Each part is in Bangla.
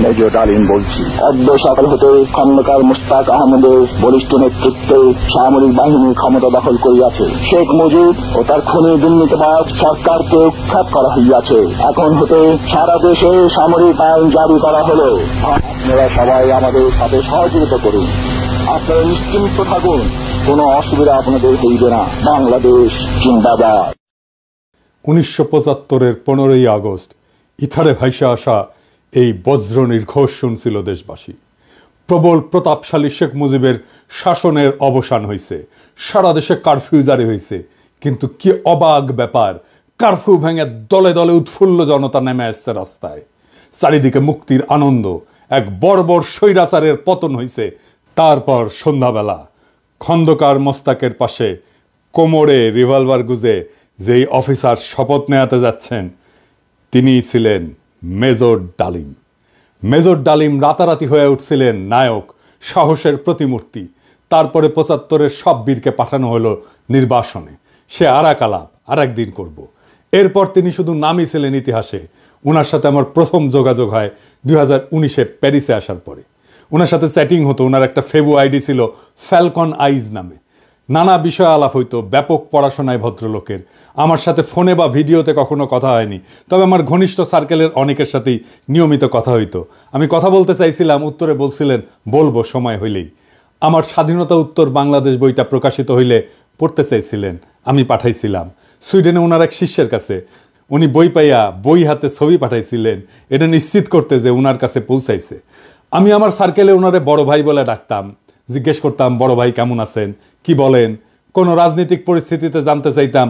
মেজর ডালিম বলছি। অদ্য সকাল হতে খন্দকার মুশতাক আহমেদের বলিষ্ঠ নেতৃত্বে সামরিক বাহিনী ক্ষমতা দখল করিয়াছে। শেখ মুজিব ও তার খুনি দুর্নীতিবাজ সরকারকে উৎখাত করা হইয়াছে। এখন হতে সারা দেশে সামরিক আইন জারি করা হলো। আপনারা সবাই আমাদের সাথে সহযোগিতা করুন। আপনারা নিশ্চিন্ত থাকুন, কোনো অসুবিধা আপনাদের হইবে না। বাংলাদেশ জিন্দাবাদ। 1975-এর 15ই আগস্ট ইথারে ভাইসা আসা এই বজ্র নির্ঘোষ শুনছিল দেশবাসী। প্রবল প্রতাপশালী শেখ মুজিবের শাসনের অবসান হয়েছে, সারা দেশে কারফিউ জারি হয়েছে। কিন্তু কি অবাক ব্যাপার, কারফিউ ভেঙে দলে দলে উৎফুল্ল জনতা নেমে আসছে রাস্তায়। চারিদিকে মুক্তির আনন্দ, এক বর্বর স্বৈরাচারের পতন হয়েছে। তারপর সন্ধ্যাবেলা খন্দকার মোস্তাকের পাশে কোমরে রিভলভার গুজে যেই অফিসার শপথ নেওয়াতে যাচ্ছেন তিনি ছিলেন মেজর ডালিম। মেজর ডালিম রাতারাতি হয়ে উঠছিলেন নায়ক, সাহসের প্রতিমূর্তি। তারপরে 75-এর সব বীরকে পাঠানো হলো নির্বাসনে। সে আর এক আলাপ আর একদিন করব। এরপর তিনি শুধু নামই ছিলেন ইতিহাসে। ওনার সাথে আমার প্রথম যোগাযোগ হয় 2019-এ প্যারিসে আসার পরে। ওনার সাথে চ্যাটিং হতো। ওনার একটা ফেবু আইডি ছিল ফ্যালকন আইজ নামে। নানা বিষয় আলাপ হইতো, ব্যাপক পড়াশোনায় ভদ্রলোকের। আমার সাথে ফোনে বা ভিডিওতে কখনো কথা হয়নি, তবে আমার ঘনিষ্ঠ সার্কেলের অনেকের সাথেই নিয়মিত কথা হইতো। আমি কথা বলতে চাইছিলাম, উত্তরে বলছিলেন বলবো সময় হইলেই। আমার স্বাধীনতা উত্তর বাংলাদেশ বইটা প্রকাশিত হইলে পড়তে চাইছিলেন, আমি পাঠাইছিলাম সুইডেনে ওনার এক শিষ্যের কাছে। উনি বই পাইয়া বই হাতে ছবি পাঠাইছিলেন, এটা নিশ্চিত করতে যে ওনার কাছে পৌঁছাইছে। আমি আমার সার্কেলে ওনারে বড় ভাই বলে ডাকতাম। জিজ্ঞেস করতাম, বড় ভাই কেমন আছেন, কি বলেন। কোনো রাজনৈতিক পরিস্থিতিতে জানতে চাইতাম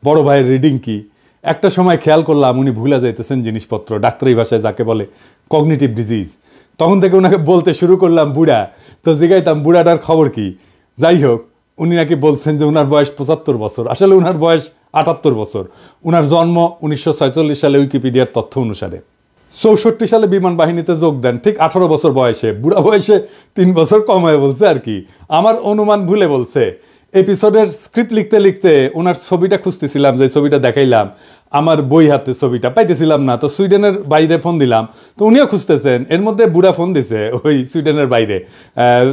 বড় ভাইয়ের রিডিং কি। একটা সময় খেয়াল করলাম উনি ভুলে যাইতেছেন জিনিসপত্র, ডাক্তারি ভাষায় যাকে বলে কগনিটিভ ডিজিজ। তখন থেকে ওনাকে বলতে শুরু করলাম বুড়া। তো জিগাইতাম বুড়াটার খবর কি। যাই হোক, উনি নাকি বলছেন যে ওনার বয়স 75 বছর, আসলে ওনার বয়স 78 বছর। ওনার জন্ম 1946 সালে উইকিপিডিয়ার তথ্য অনুসারে। 64 সালে বিমান বাহিনীতে যোগ দেন, ঠিক 18 বছর বয়সে। বুড়া বয়সে 3 বছর কম হয়ে বলছে আর কি, আমার অনুমান ভুলে বলছে। এপিসোডের স্ক্রিপ্ট লিখতে লিখতে ওনার ছবিটা খুঁজতেছিলাম, যে ছবিটা দেখাইলাম আমার বই হাতে, ছবিটা পাইতেছিলাম না। তো সুইডেনের বাইরে ফোন দিলাম, তো উনিও খুঁজতেছেন। এর মধ্যে বুড়া ফোন দিছে ওই সুইডেনের বাইরে।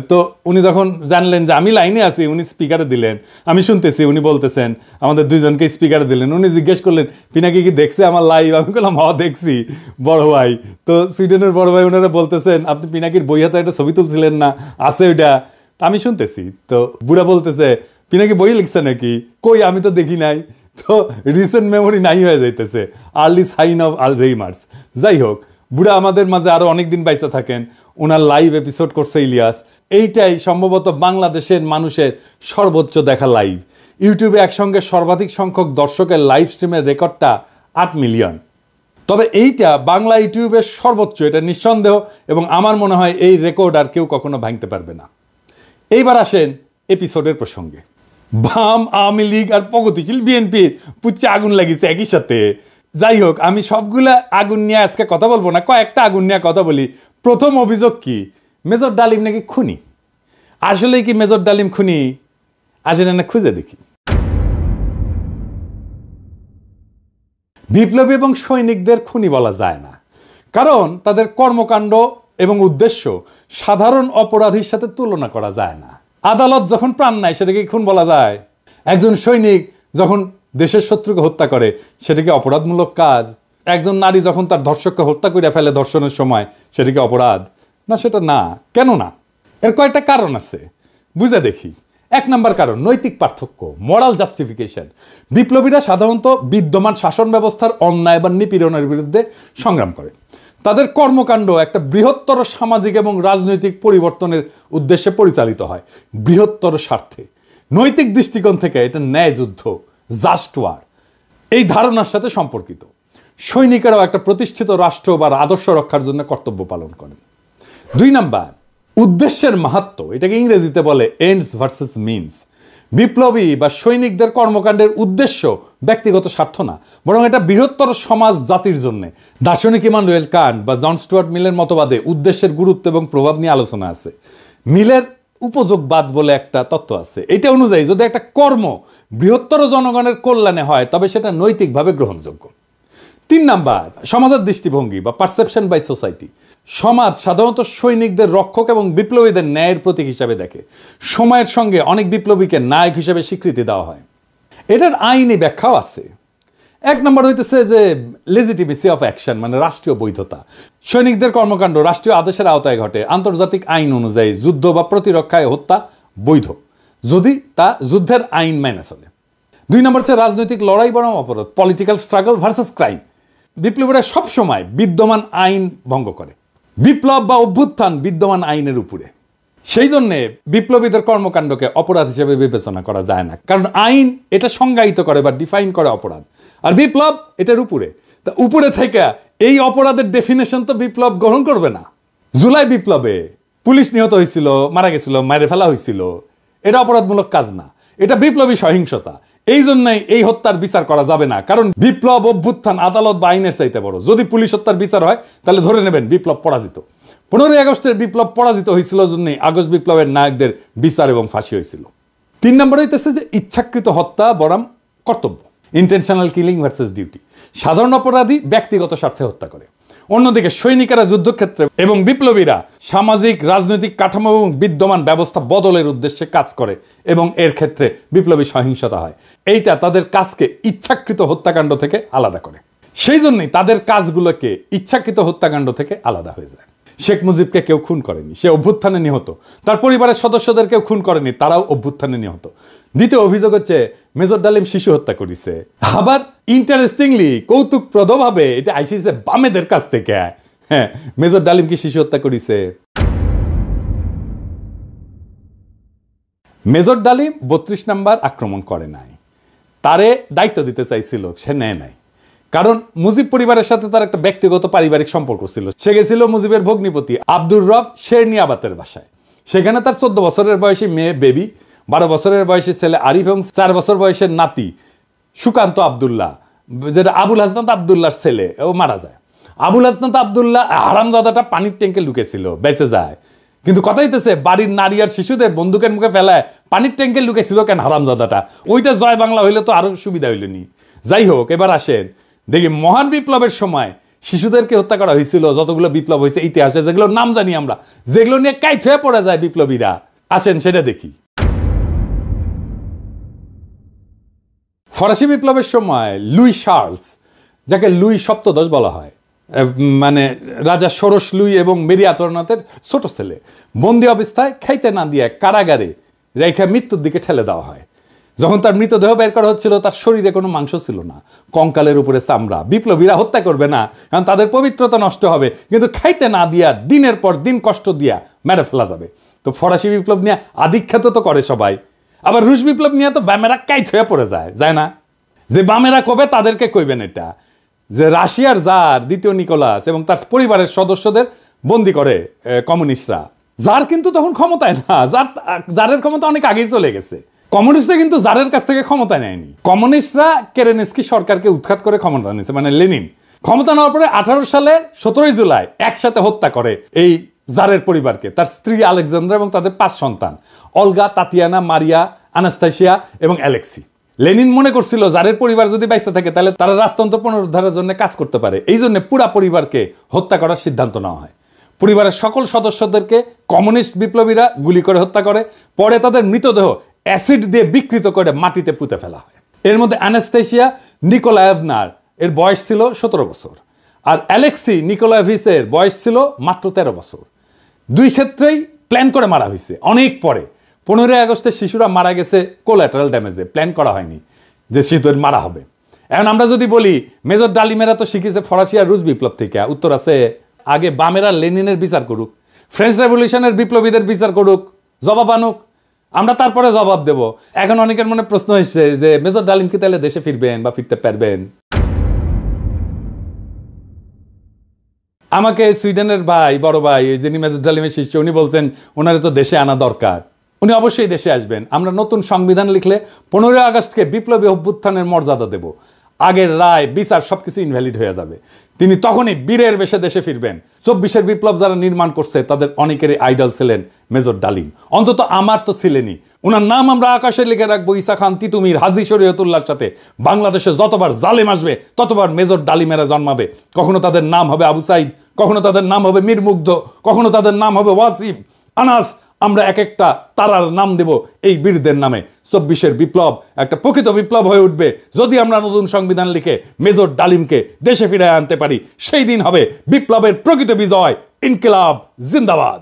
তো উনি যখন জানলেন যে আমি লাইনে আছি, উনি স্পিকারে দিলেন, আমি শুনতেছি। উনি বলতেছেন, আমাদের দুইজনকে স্পিকারে দিলেন। উনি জিজ্ঞেস করলেন পিনাকি কি দেখছে আমার লাইভ। আমি বললাম হ দেখছি বড় ভাই। তো সুইডেনের বড় ভাই ওনারা বলতেছেন, আপনি পিনাকির বই হাতে একটা ছবি তুলছিলেন না, আছে ওইটা। আমি শুনতেছি। তো বুড়া বলতেছে, পিনাকি বই লিখছে নাকি, কই আমি তো দেখি নাই। তো রিসেন্ট মেমোরি নাই হয়ে যাইতেছে, আর্লি সাইন অফ আলঝেইমার্স। যাই হোক, বুড়া আমাদের মাঝে আরো অনেকদিন বাইচা থাকেন। ওনার লাইভ এপিসোড করছে ইলিয়াস। এইটাই সম্ভবত বাংলাদেশের মানুষের সর্বোচ্চ দেখা লাইভ। ইউটিউবে একসঙ্গে সর্বাধিক সংখ্যক দর্শকের লাইভ স্ট্রিমের রেকর্ডটা 8 মিলিয়ন। তবে এইটা বাংলা ইউটিউবের সর্বোচ্চ, এটা নিঃসন্দেহ। এবং আমার মনে হয় এই রেকর্ড আর কেউ কখনো ভাঙতে পারবে না। এইবার আসেন এপিসোডের প্রসঙ্গে। বাম, আওয়ামী লীগ আর প্রগতিশীল বিএনপির পুচ্ছে আগুন লাগিয়েছে একই সাথে। যাই হোক, আমি সবগুলা আগুন নিয়ে আজকে কথা বলবো না, কয়েকটা আগুন নিয়ে কথা বলি। প্রথম অভিযোগ কি, মেজর ডালিম নাকি খুনি। আসলে কি মেজর ডালিম খুনি? আসলে না খুঁজে দেখি। বিপ্লবী এবং সৈনিকদের খুনি বলা যায় না, কারণ তাদের কর্মকাণ্ড এবং উদ্দেশ্য সাধারণ অপরাধীর সাথে তুলনা করা যায় না। আদালত যখন প্রাণ নেয় সেটাকে খুন বলা যায়? একজন সৈনিক যখন দেশের শত্রুকে হত্যা করে সেটা কি অপরাধমূলক কাজ? একজন নারী যখন তার ধর্ষককে হত্যা করে ফেলে ধর্ষণের সময়, সেটা কি অপরাধ? না, সেটা না। কেন না? এর কয়েকটা কারণ আছে, বুঝে দেখি। 1 নম্বর কারণ, নৈতিক পার্থক্য, মোরাল জাস্টিফিকেশন। বিপ্লবীরা সাধারণত বিদ্যমান শাসন ব্যবস্থার অন্যায় বা নিপীড়নের বিরুদ্ধে সংগ্রাম করে। তাদের কর্মকাণ্ড একটা বৃহত্তর সামাজিক এবং রাজনৈতিক পরিবর্তনের উদ্দেশ্যে পরিচালিত হয়, বৃহত্তর স্বার্থে। নৈতিক দৃষ্টিকোণ থেকে এটা ন্যায় যুদ্ধ, জাস্ট ওয়ার, এই ধারণার সাথে সম্পর্কিত। সৈনিকেরাও একটা প্রতিষ্ঠিত রাষ্ট্র বা আদর্শ রক্ষার জন্য কর্তব্য পালন করেন। 2 নাম্বার, উদ্দেশ্যের মাহাত্ম্য, এটাকে ইংরেজিতে বলে এন্ডস ভার্সেস মিনস। বিপ্লবী বা সৈনিকদের কর্মকাণ্ডের উদ্দেশ্য ব্যক্তিগত স্বার্থ না, বরং এটা বৃহত্তর সমাজ জাতির জন্য। দার্শনিক ইমানুয়েল কান্ট বা জন স্টুয়ার্ট মিলের মতবাদে উদ্দেশ্যের গুরুত্ব এবং প্রভাব নিয়ে আলোচনা আছে। মিলের উপযোগবাদ বলে একটা তত্ত্ব আছে। এটা অনুযায়ী যদি একটা কর্ম বৃহত্তর জনগণের কল্যাণে হয় তবে সেটা নৈতিকভাবে গ্রহণযোগ্য। 3 নাম্বার, সমাজের দৃষ্টিভঙ্গি বা পারসেপশন বাই সোসাইটি। সমাজ সাধারণত সৈনিকদের রক্ষক এবং বিপ্লবীদের ন্যায়ের প্রতীক হিসাবে দেখে। সময়ের সঙ্গে অনেক বিপ্লবীকে নায়ক হিসেবে স্বীকৃতি দেওয়া হয়। এটার আইনি ব্যাখ্যাও আছে। এক নম্বর হইতেছে যে লেজিটিমেসি অফ অ্যাকশন, মানে রাষ্ট্রীয় বৈধতা। সৈনিকদের কর্মকাণ্ড রাষ্ট্রীয় আদেশের আওতায় ঘটে। আন্তর্জাতিক আইন অনুযায়ী যুদ্ধ বা প্রতিরক্ষায় হত্যা বৈধ, যদি তা যুদ্ধের আইন মেনে চলে। 2 নম্বর হচ্ছে রাজনৈতিক লড়াই বনাম অপরাধ, পলিটিক্যাল স্ট্রাগল ভার্সেস ক্রাইম। বিপ্লবীরা সবসময় বিদ্যমান আইন ভঙ্গ করে। বিপ্লব বা অভ্যুত্থান বিদ্যমান আইনের উপরে। সেই জন্যে বিপ্লবীদের কর্মকাণ্ডকে অপরাধ হিসেবে বিবেচনা করা যায় না, কারণ আইন এটা সংজ্ঞায়িত করে বা ডিফাইন করে অপরাধ, আর বিপ্লব এটার উপরে। তা উপরে থেকে এই অপরাধের ডেফিনেশন তো বিপ্লব গ্রহণ করবে না। জুলাই বিপ্লবে পুলিশ নিহত হয়েছিল, মারা গেছিল, মারে ফেলা হয়েছিল, এটা অপরাধমূলক কাজ না, এটা বিপ্লবী সহিংসতা। এই জন্যই এই হত্যার বিচার করা যাবে না, কারণ বিপ্লব অভ্যুত্থান আদালত বা আইনের চাইতে বড়। যদি পুলিশ হত্যার বিচার হয় তাহলে ধরে নেবেন বিপ্লব পরাজিত। 15ই আগস্টের বিপ্লব পরাজিত হয়েছিল জন্যই আগস্ট বিপ্লবের নায়কদের বিচার এবং ফাঁসি হয়েছিল। 3 নম্বর হইতেছে যে ইচ্ছাকৃত হত্যা বনাম কর্তব্য, ইন্টেনশনাল কিলিং ভার্সেস ডিউটি। সাধারণ অপরাধী ব্যক্তিগত স্বার্থে হত্যা করে, অন্যদিকে সৈনিকেরা যুদ্ধক্ষেত্রে এবং বিপ্লবীরা সামাজিক রাজনৈতিক কাঠামো এবং বিদ্যমান ব্যবস্থা বদলের উদ্দেশ্যে কাজ করে এবং এর ক্ষেত্রে বিপ্লবী সহিংসতা হয়। এইটা তাদের কাজকে ইচ্ছাকৃত হত্যাকাণ্ড থেকে আলাদা করে। সেই জন্যই তাদের কাজগুলোকে ইচ্ছাকৃত হত্যাকাণ্ড থেকে আলাদা হয়ে যায়। শেখ মুজিবকে কেউ খুন করেনি, সে অভ্যুত্থানে নিহত। তার পরিবারের সদস্যদের কেউ খুন করেনি, তারাও অভ্যুত্থানে নিহত। দ্বিতীয় অভিযোগ হচ্ছে মেজর ডালিম শিশু হত্যা করেছে। আবার ইন্টারেস্টিংলি কৌতুকপ্রদভাবে এটা আইসিছে বামেদের কাছ থেকে। হ্যাঁ, মেজর ডালিম কি শিশু হত্যা করেছে? মেজর ডালিম 32 নাম্বার আক্রমণ করে নাই, তারে দায়িত্ব দিতে চাইছিল, সে নেয় নাই। কারণ মুজিব পরিবারের সাথে তার একটা ব্যক্তিগত পারিবারিক সম্পর্ক ছিল। সে গেছিল মুজিবের ভগ্নিপতি আব্দুর রব শেরনিয়াবাতের বাসায়। সেখানে তার 14 বছরের বয়সী মেয়ে বেবি, 12 বছরের বয়সী ছেলে আরিফ এবং 4 বছর বয়সের নাতি সুকান্ত আবদুল্লাহ, যেটা আবুল হাসনাত আবদুল্লাহর ছেলে, ও মারা যায়। আবুল হাসনাত আবদুল্লাহ হারামজাদাটা পানির ট্যাঙ্কে লুকেছিল, বেঁচে যায়। কিন্তু কথা হইতেছে বাড়ির নারী আর শিশুদের বন্দুকের মুখে ফেলায় পানির ট্যাঙ্কে লুকেছিল কেন হারামজাদাটা? ওইটা জয় বাংলা হইলে তো আরো সুবিধা হইলেনি। যাই হোক, এবার আসেন দেখি মহান বিপ্লবের সময় শিশুদেরকে হত্যা করা হয়েছিল যতগুলো বিপ্লব হয়েছে ইতিহাসে, যেগুলোর নাম জানি আমরা, যেগুলো নিয়ে কাইট হয়ে পড়ে যায় বিপ্লবীরা। আসেন সেটা দেখি। ফরাসি বিপ্লবের সময় লুই শার্লস, যাকে লুই সপ্তদশ বলা হয়, মানে রাজা ষোড়শ লুই এবং মেরি আন্তোয়ানেটের ছোট ছেলে, বন্দি অবস্থায় খাইতে না দিয়ে কারাগারে রেখে মৃত্যুর দিকে ঠেলে দেওয়া হয়। যখন তার মৃতদেহ বের করা হচ্ছিল তার শরীরে কোনো মাংস ছিল না, কঙ্কালের উপরে চামড়া। বিপ্লবীরা হত্যা করবে না, কারণ তাদের পবিত্রতা নষ্ট হবে, কিন্তু খাইতে না দিয়া দিনের পর দিন কষ্ট দিয়া মেরে ফেলা যাবে। তো ফরাসি বিপ্লব নিয়ে আধিখ্যাত তো করে সবাই, আবার রুশ বিপ্লব নিয়ে তো বামেরা কাইট হয়ে পড়ে যায় না? যে বামেরা কবে তাদেরকে কইবেন এটা, যে রাশিয়ার জার দ্বিতীয় নিকোলাস এবং তার পরিবারের সদস্যদের বন্দি করে কমিউনিস্টরা। জার কিন্তু তখন ক্ষমতায় না, জারের ক্ষমতা অনেক আগেই চলে গেছে। কমিউনিস্টরা কিন্তু জারের কাছ থেকে ক্ষমতা নেয়নি। কমিউনিস্টরা কেরেনস্কি সরকারকে উৎখাত করে ক্ষমতা নিয়েছে, মানে লেনিন। ক্ষমতা নেওয়ার পরে 18 সালে 17 জুলাই একসাথে হত্যা করে এই জারের পরিবারকে, তার স্ত্রী আলেকজান্দ্রা এবং তাদের 5 সন্তান, অলগা, তাতিয়ানা, মারিয়া, আনাস্তাসিয়া এবং অ্যালেক্সি। লেনিন মনে করছিল জারের পরিবার যদি বাইসে থাকে তাহলে তারা রাজতন্ত্র পুনরুদ্ধারের জন্য কাজ করতে পারে। এই জন্য পুরা পরিবারকে হত্যা করার সিদ্ধান্ত নেওয়া হয়। পরিবারের সকল সদস্যদেরকে কমিউনিস্ট বিপ্লবীরা গুলি করে হত্যা করে, পরে তাদের মৃতদেহ অ্যাসিড দিয়ে বিকৃত করে মাটিতে পুঁতে ফেলা হয়। এর মধ্যে আনাস্তাসিয়া নিকোলায়েভনার এর বয়স ছিল 17 বছর, আর অ্যালেক্সি নিকোলায়েভিচের বয়স ছিল মাত্র 13 বছর। দুই ক্ষেত্রেই প্ল্যান করে মারা হয়েছে অনেক পরে। 15 আগস্টে শিশুরা মারা গেছে কোল্যাটারাল ড্যামেজে, প্ল্যান করা হয়নি যে শিশুদের মারা হবে। এখন আমরা যদি বলি মেজর ডালিমেরা তো শিখেছে ফরাসি আর রুশ বিপ্লব থেকে, উত্তর আছে আগে বামেরা লেনিনের বিচার করুক, ফ্রেঞ্চ রেভলিউশনের বিপ্লবীদের বিচার করুক, জবাব আনুক, আমরা তারপরে জবাব দেব। এখন অনেকের মনে প্রশ্ন এসছে যে মেজর ডালিম কি তাহলে দেশে ফিরবেন বা ফিরতে পারবেন? আমাকে সুইডেনের ভাই, বড় ভাই, যিনি মেজর ডালিমের শিষ্য, উনি বলছেন ওনারে তো দেশে আনা দরকার, উনি অবশ্যই দেশে আসবেন। আমরা নতুন সংবিধান লিখলে 15 আগস্টকে বিপ্লবী অভ্যুত্থানের মর্যাদা দেব। আগের রায় বিচার সবকিছু ইনভ্যালিড হয়ে যাবে। তিনি তখনই বীরের বেশে দেশে ফিরবেন। 24-এর বিপ্লব যারা নির্মাণ করছে তাদের অনেকেরই আইডল ছিলেন মেজর ডালিম, অন্তত আমার তো ছিলেনই। ওনার নাম আমরা আকাশে লিখে রাখবো ঈসা খান তিতুমির, হাজী শরীয়তুল্লাহর সাথে। বাংলাদেশে যতবার জালেম আসবে ততবার মেজর ডালিমেরা জন্মাবে। কখনো তাদের নাম হবে আবু সাইদ, কখনো তাদের নাম হবে মীর মুগ্ধ, কখনো তাদের নাম হবে ওয়াসিম, আনাস। আমরা এক একটা তারার নাম দেব এই বীরদের নামে। 24-এর বিপ্লব একটা প্রকৃত বিপ্লব হয়ে উঠবে যদি আমরা নতুন সংবিধান লিখে মেজর ডালিমকে দেশে ফিরে আনতে পারি। সেই দিন হবে বিপ্লবের প্রকৃত বিজয়। ইনকিলাব জিন্দাবাদ।